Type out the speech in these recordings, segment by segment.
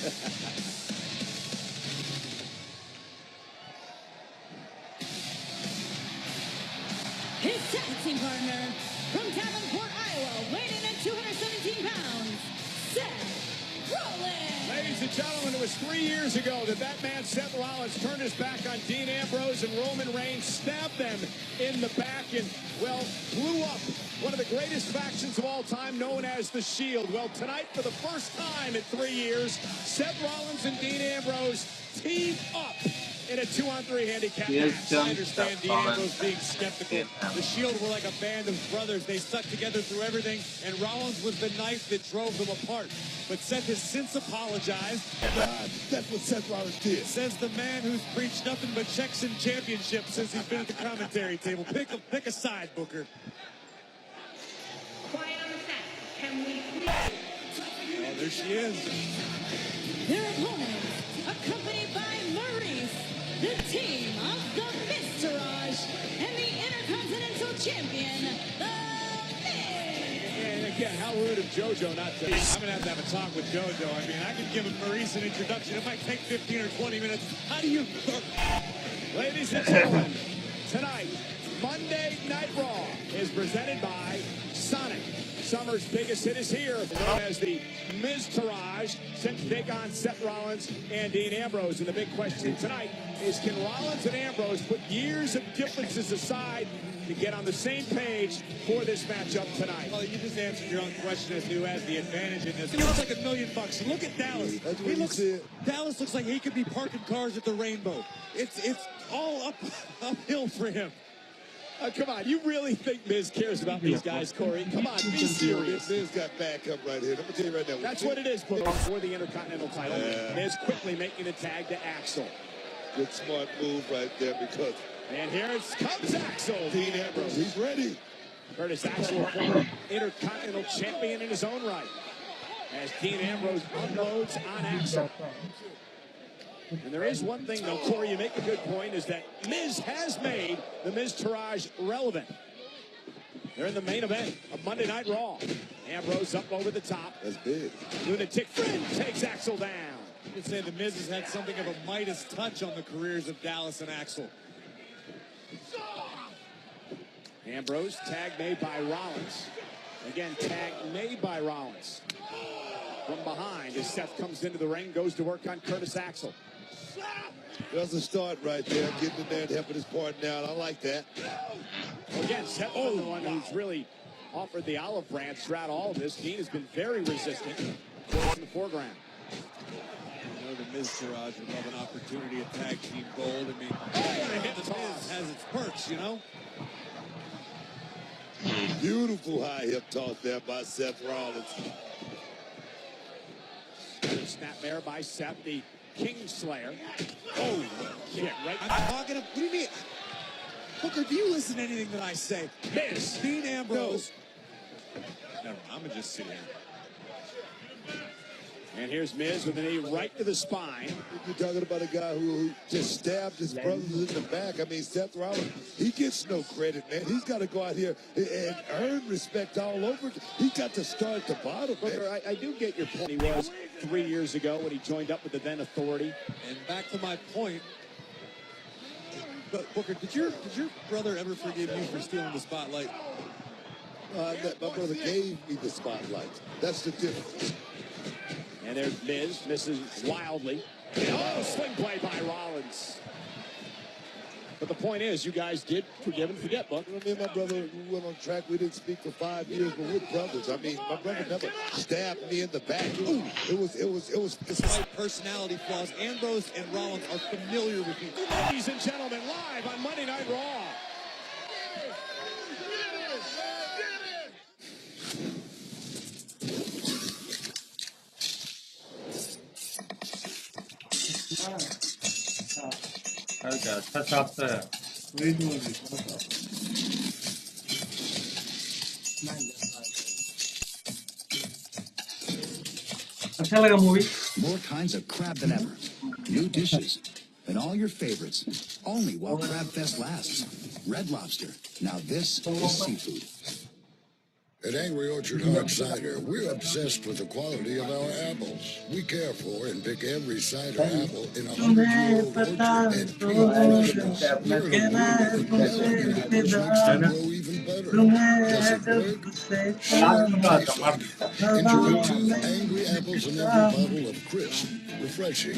His tag team partner, from Davenport, Iowa, weighing in at 217 pounds, Seth Rollins. Ladies and gentlemen, it was 3 years ago that man Seth Rollins turned his back on Dean Ambrose and Roman Reigns, stabbed them in the back, and, well, blew up one of the greatest factions of all time, known as The Shield. Well, tonight, for the first time in 3 years, Seth Rollins and Dean Ambrose team up in a 2-on-3 handicap match. I understand Dean Ambrose being skeptical. The Shield were like a band of brothers. They stuck together through everything, and Rollins was the knife that drove them apart. But Seth has since apologized. That's what Seth Rollins did. Says the man who's preached nothing but checks and championships since he's been at the commentary table. Pick a side, Booker. Quiet on the set. Can we please? Oh, there she is. Their opponents, accompanied by Maurice, the team of the Mistourage, and the Intercontinental Champion, the Miz. And again, how rude of JoJo not to. I'm going to have a talk with JoJo. I mean, I could give Maurice an introduction. It might take 15 or 20 minutes. How do you... Ladies and gentlemen, tonight, Monday Night Raw is presented by Sonic. Summer's biggest hit is here, known as the Mistourage, set to take on Seth Rollins and Dean Ambrose. And the big question tonight is, can Rollins and Ambrose put years of differences aside to get on the same page for this matchup tonight? Well, you just answered your own question as to who has the advantage in this. He looks like $1 million. Look at Dallas. Dallas looks like he could be parking cars at the Rainbow. It's all uphill for him. Come on, you really think Miz cares about these guys, Corey? Come on, be serious. Miz got backup right here. I'm going to tell you right now. That's what it is, for the Intercontinental title. Miz quickly making a tag to Axel. Good smart move right there because... And here comes Axel. Dean Ambrose, he's ready. Curtis Axel, former Intercontinental champion in his own right, as Dean Ambrose unloads on Axel. And there is one thing, though, Corey, you make a good point, is that Miz has made the Mistourage relevant. They're in the main event of Monday Night Raw. Ambrose up over the top. That's big. Lunatic Friend takes Axel down. You could say the Miz has had something of a Midas touch on the careers of Dallas and Axel. Ambrose, tag made by Rollins. Again, tag made by Rollins. From behind, as Seth comes into the ring, goes to work on Curtis Axel. That's a start right there. Getting in there and helping his partner out. I like that. Again, Seth is the one who's really offered the olive branch throughout all of this. Dean has been very resistant. Of course, in the foreground. You know, the Mistourage would love an opportunity at tag team gold. I mean, the Miz has its perks, you know? Beautiful high hip toss there by Seth Rollins. Snapmare by Seth, the Kingslayer. Oh, kick right. I'm talking to, what do you mean? Booker, do you listen to anything that I say? Miz, Dean Ambrose. No. Never mind, I'm going to just sit here. And here's Miz with a knee right to the spine. You're talking about a guy who just stabbed his brothers in the back. I mean, Seth Rollins, he gets no credit, man. He's got to go out here and earn respect all over. He's got to start at the bottom, man. Booker, I do get your point. He was 3 years ago when he joined up with the then Authority. And back to my point, but Booker, did your brother ever forgive you for stealing the spotlight? My brother gave me the spotlight. That's the difference. And there's Miz, misses wildly. Oh, swing play by Rollins. But the point is, you guys did forgive and forget, Buck. You know, me and my brother went on track. We didn't speak for 5 years, but we're brothers. I mean, my brother never stabbed me in the back. Ooh, it was. Despite personality flaws, Ambrose and Rollins are familiar with each other. Ladies and gentlemen, live on Monday Night Raw. अच्छा छापता है अच्छा लगा movie More kinds of crab than ever. New dishes. And all your favorites. Only while Crab Fest lasts. Red Lobster. Now this is seafood. At Angry Orchard Hard Cider, we're obsessed with the quality of our apples. We care for and pick every cider apple in a 100-year-old orchard at peak freshness. We're in a world of development which makes them grow even better. Does it work? Sure tasty. Enjoy 2 angry apples in every bottle of crisp, refreshing,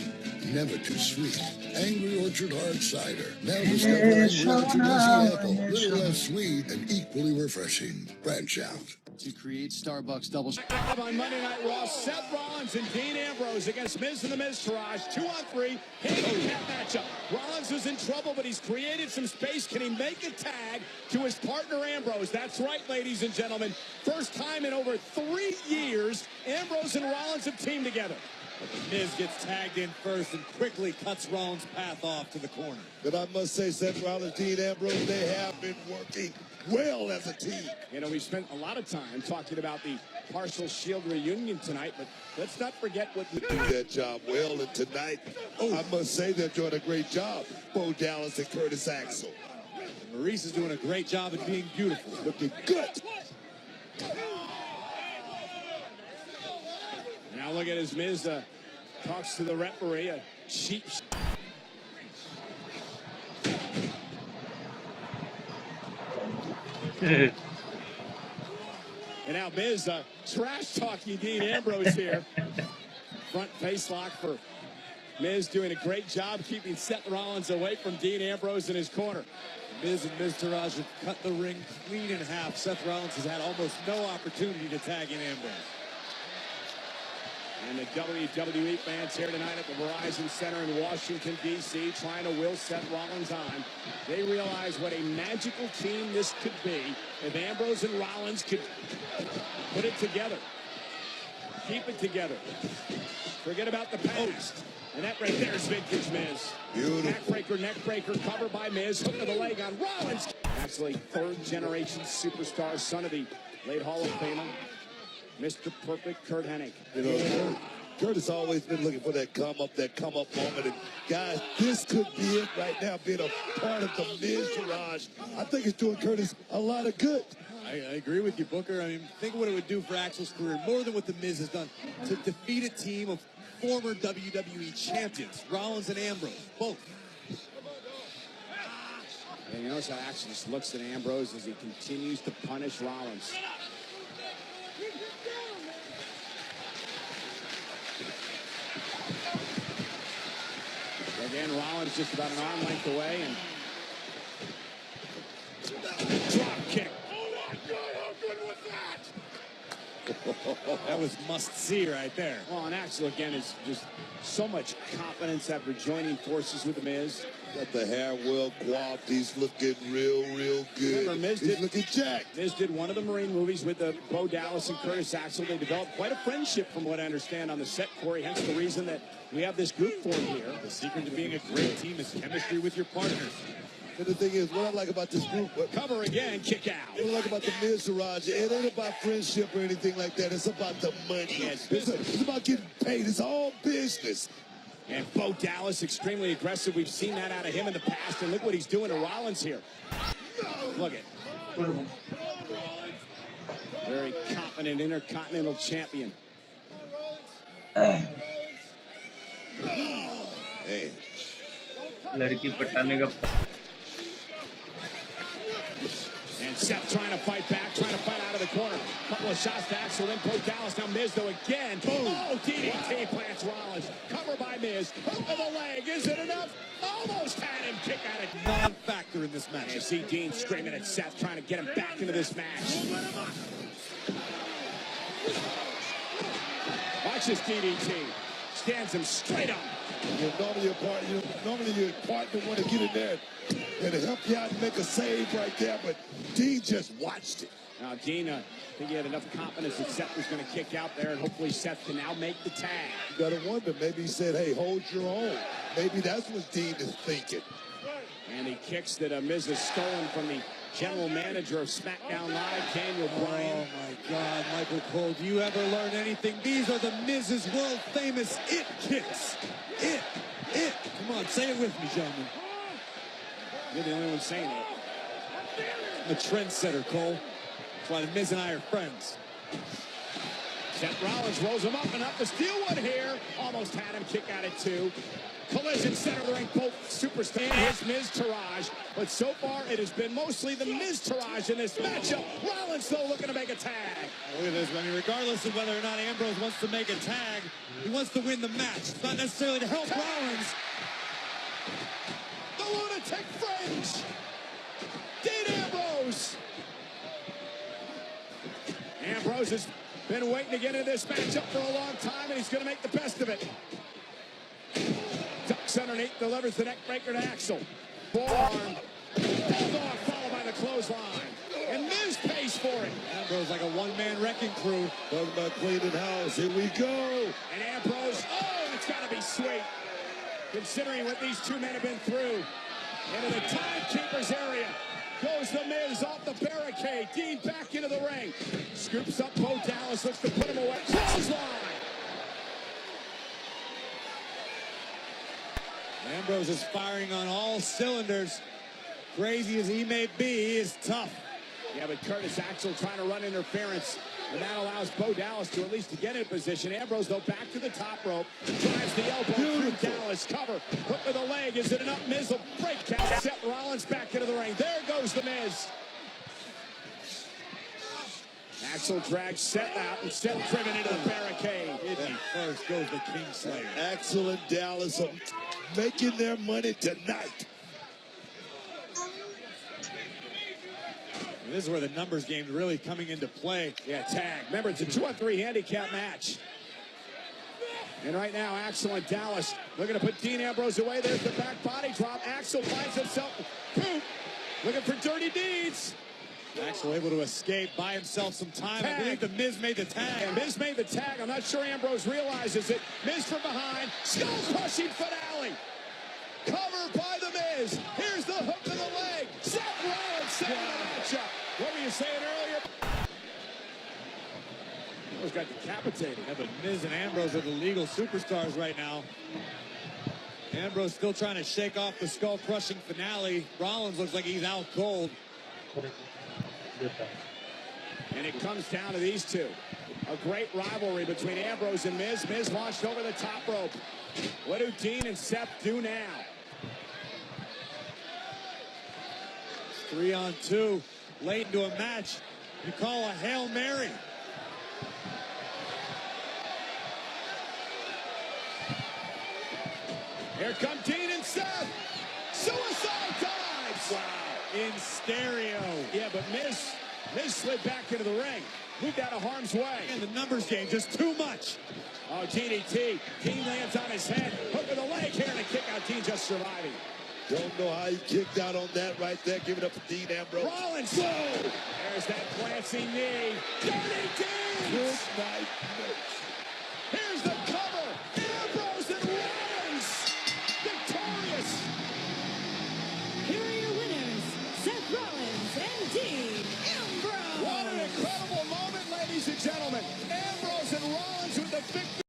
never too sweet. Angry Orchard Hard Cider. Now discover Angry Orchard Easy Apple. Little less sweet and equally refreshing. Branch out. To create Starbucks double. On Monday Night Raw, Seth Rollins and Dean Ambrose against Miz and the Miztourage. 2-on-3, handicap matchup. Rollins is in trouble, but he's created some space. Can he make a tag to his partner Ambrose? That's right, ladies and gentlemen. First time in over 3 years, Ambrose and Rollins have teamed together. Miz gets tagged in first and quickly cuts Rollins' path off to the corner. But I must say, Seth Rollins, Dean Ambrose, they have been working well as a team. You know, we spent a lot of time talking about the partial Shield reunion tonight, but let's not forget what we do that job well. And tonight, I must say they're doing a great job. Bo Dallas and Curtis Axel. Maurice is doing a great job at being beautiful. Looking good. Now look at his Miz talks to the referee. A cheap. And now Miz trash talking Dean Ambrose here. Front face lock for Miz, doing a great job keeping Seth Rollins away from Dean Ambrose in his corner. Miz and Miztourage have cut the ring clean in half. Seth Rollins has had almost no opportunity to tag in Ambrose. And the WWE fans here tonight at the Verizon Center in Washington, D.C., trying to will Seth Rollins on. They realize what a magical team this could be if Ambrose and Rollins could put it together. Keep it together. Forget about the past. And that right there is vintage Miz. Beautiful. Neck breaker, cover by Miz. Hook of the leg on Rollins. Actually, third-generation superstar, son of the late Hall of Famer, Mr. Perfect Kurt Hennig. You know, Kurt has always been looking for that come up moment. And guys, this could be it right now, being a part of the Miztourage. I think it's doing Curtis a lot of good. I agree with you, Booker. I mean, think of what it would do for Axel's career, more than what the Miz has done, to defeat a team of former WWE champions, Rollins and Ambrose, both. And you notice how Axel just looks at Ambrose as he continues to punish Rollins. Again, Rollins just about an arm length away, and drop kick. Oh my God, how good was that? That was must-see right there. Well, and Axel, again, is just so much confidence after joining forces with The Miz. Got the hair well coiffed. He's looking real good. Remember, He's looking jacked. Miz did one of the Marine movies with Bo Dallas and Curtis Axel. They developed quite a friendship, from what I understand, on the set, Corey. Hence the reason that we have this group formed here. The secret to being a great team is chemistry with your partners. And the thing is, what I like about this group... Cover again, kick out. What I like about the Miztourage, it ain't about friendship or anything like that. It's about the money. It's about getting paid. It's all business. And Bo Dallas, extremely aggressive. We've seen that out of him in the past. And look what he's doing to Rollins here. Look at. Very confident Intercontinental Champion. Man. लड़की पटाने का. And Seth trying to fight back, trying to fight out of the corner. Couple of shots to Axel, then Bo Dallas. Now Miz, though, again. Boom. Oh, DDT plants Rollins. Cover by Miz. Hook of the leg. Is it enough? Almost had him. Kick out of non-factor in this match. You see Dean screaming at Seth, trying to get him back into this match. Watch this DDT. Stands him straight up. Normally your partner want to get in there and help you out and make a save right there, but Dean just watched it. Now, Dean, I think he had enough confidence that Seth was going to kick out there, and hopefully Seth can now make the tag. You got to wonder, maybe he said, hey, hold your own. Maybe that's what Dean is thinking. And he kicks that Miz has stolen from the general manager of SmackDown Live, Daniel Bryan. Oh, my God, Michael Cole, do you ever learn anything? These are the Miz's world-famous it kicks. It. Come on, say it with me, gentlemen. You're the only one saying it. I'm a trendsetter, Cole. That's why the Miz and I are friends. Seth Rollins rolls him up and up to steal one here. Almost had him kick out at 2. Collision center of the ring, both superstars. His Miz Taraj, but so far it has been mostly the Miz Taraj in this matchup. Rollins still looking to make a tag. Look at this. I mean, regardless of whether or not Ambrose wants to make a tag, he wants to win the match. It's not necessarily to help Rollins. The lunatic fringe. Dean Ambrose. Ambrose has been waiting to get into this matchup for a long time, and he's going to make the best of it. Ducks underneath, delivers the neck breaker to Axel. Forearm. Bulldog followed by the clothesline. And Miz pays for it. Ambrose like a one-man wrecking crew. Talking about cleaning house. Here we go. And Ambrose, oh, it's got to be sweet. Considering what these two men have been through. Into the timekeeper's area. Goes the Miz off the barricade. Dean back into the ring. Scoops up Bo Dallas, looks to put him away. Clothesline. Ambrose is firing on all cylinders. Crazy as he may be, he is tough. Yeah, but Curtis Axel trying to run interference. And that allows Bo Dallas to at least to get in position. Ambrose, though, back to the top rope. Drives the elbow through Dallas. Cover. Hook with a leg. Is it enough? Miz will break count. Seth Rollins back into the ring. There goes the Miz. Axel drags Seth out and Seth driven into the barricade. First goes the Kingslayer. Axel and Dallas are making their money tonight. This is where the numbers game is really coming into play. Yeah, tag. Remember, it's a 2-on-3 handicap match. And right now, Axel and Dallas looking to put Dean Ambrose away. There's the back body drop. Axel finds himself, boom, looking for dirty deeds. Axel able to escape, buy himself some time. I believe the Miz made the tag. Yeah, Miz made the tag. I'm not sure Ambrose realizes it. Miz from behind. Skull-crushing finale. Covered by the Miz. Here's the hook to the leg. Seth Rollins saving the matchup. What were you saying earlier? Ambrose got decapitated. Yeah, but Miz and Ambrose are the legal superstars right now. Ambrose still trying to shake off the skull-crushing finale. Rollins looks like he's out cold. And it comes down to these two. A great rivalry between Ambrose and Miz. Miz launched over the top rope. What do Dean and Seth do now? 3-on-2, late into a match. You call a Hail Mary. Here come Dean and Seth. Suicide dives. Wow, in stereo. Yeah, but Miz slid back into the ring. Moved out of harm's way. And the numbers game, just too much. Oh, DDT. Dean lands on his head. Hook of the leg here and a kick out. Dean just surviving. Don't know how he kicked out on that right there. Give it up for Dean Ambrose. Rollins. Whoa. There's that glancing knee. Dirty Dean. Good night. Here's the cover. Ambrose and Rollins. Victorious. Here are your winners, Seth Rollins and Dean Ambrose. What an incredible moment, ladies and gentlemen. Ambrose and Rollins with the victory.